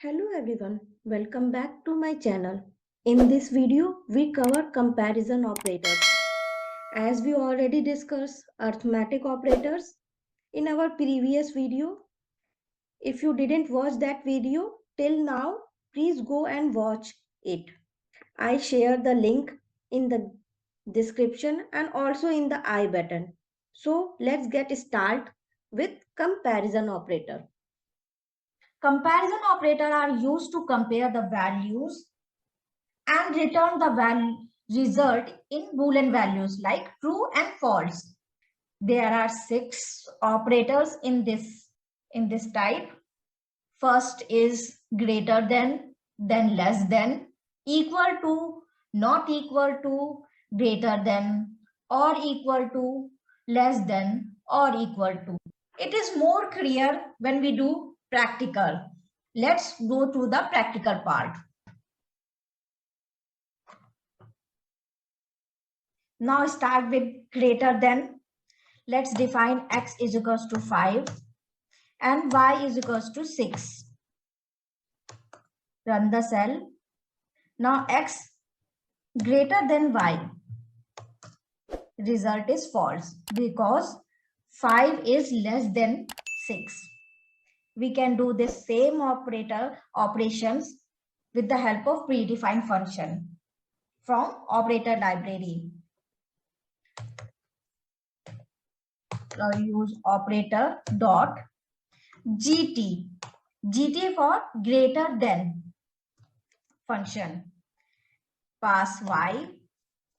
Hello everyone, welcome back to my channel. In this video, we cover comparison operators. As we already discussed arithmetic operators in our previous video. If you didn't watch that video till now, please go and watch it. I share the link in the description and also in the I button. So let's get started with comparison operator. Comparison operators are used to compare the values and return the result in Boolean values like true and false. There are 6 operators in this type. First is greater than, then less than, equal to, not equal to, greater than, or equal to, less than, or equal to. It is more clear when we do practical. Let's go to the practical part. Now start with greater than. Let's define x is equals to 5 and y is equals to 6. Run the cell. Now x greater than y. Result is false because 5 is less than 6. We can do this same operations with the help of predefined function from operator library. Now use operator dot gt. gt for greater than function. Pass y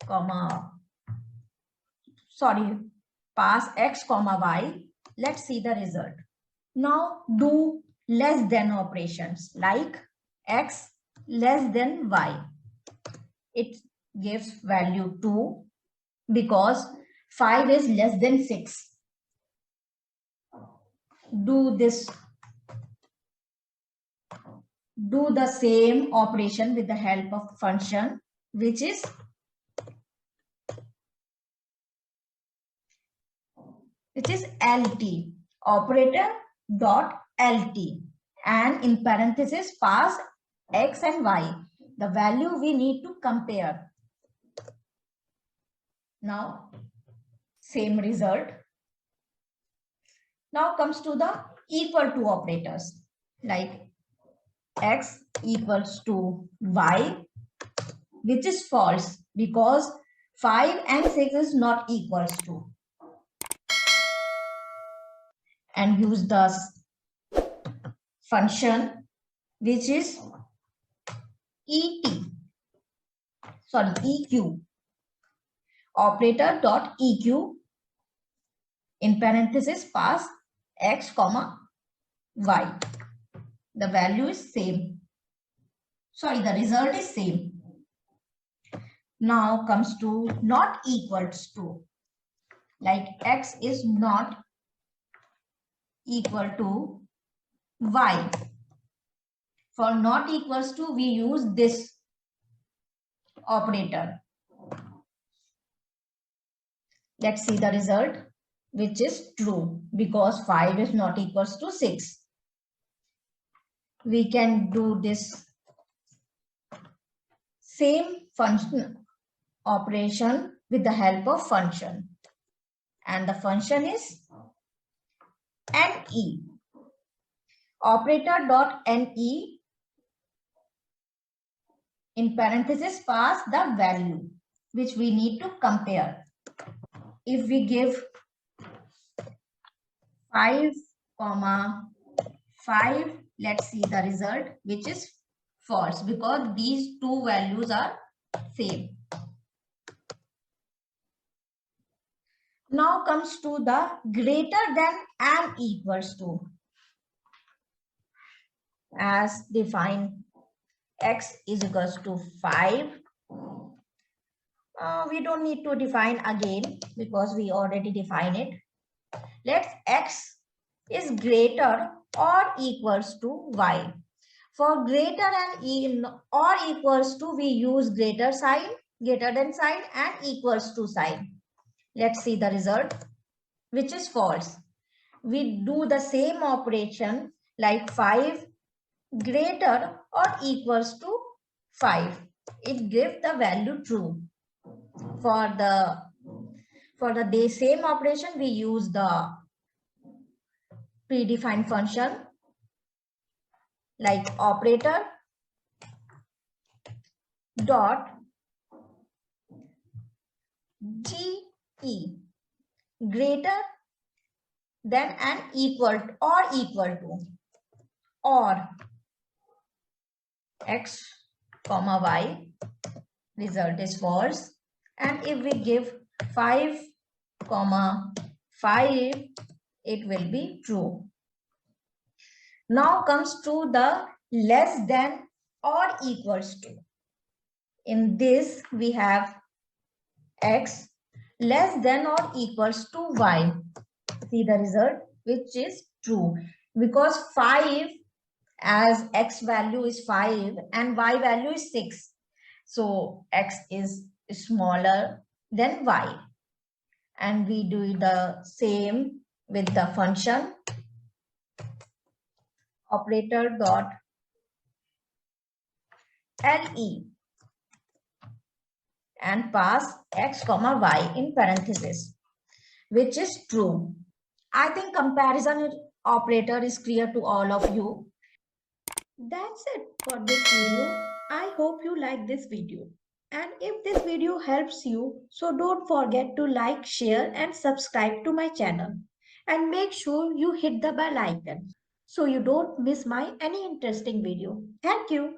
comma pass x comma y. Let's see the result. Now do less than operations like x less than y. It gives value 2 because 5 is less than 6. Do the same operation with the help of function which is lt, operator dot lt, and in parenthesis pass x and y, the value we need to compare. Now same result. Now comes to the equal to operators like x equals to y, which is false because 5 and 6 is not equals to. And use the function which is eq, operator dot eq, in parenthesis pass x comma y. The value is same. The result is same. Now comes to not equals to, like x is not equal to y. For not equals to, we use this operator. Let's see the result, which is true because 5 is not equals to 6. We can do this same function operation with the help of function, and the function is ne, operator dot ne, in parenthesis pass the value which we need to compare. If we give 5 comma 5, let's see the result, which is false because these two values are same. Now comes to the greater than and equals to. As defined, x is equals to 5. We don't need to define again because we already defined it. Let's x is greater or equals to y. For greater and or equals to, we use greater sign, greater than sign, and equals to sign. Let's see the result, which is false. We do the same operation like 5 greater or equals to 5. It gives the value true. For the same operation, we use the predefined function like operator dot GE greater than and equal to or x comma y, result is false, and if we give 5 comma 5, it will be true. Now comes to the less than or equals to. In this we have x less than or equals to y. See the result, which is true, because 5, as x value is 5 and y value is 6. So x is smaller than y. And we do the same with the function operator dot le and pass x comma y in parenthesis, which is true. I think comparison operator is clear to all of you. That's it for this video. I hope you like this video. And if this video helps you, so don't forget to like, share and subscribe to my channel. And make sure you hit the bell icon so you don't miss my any interesting video. Thank you.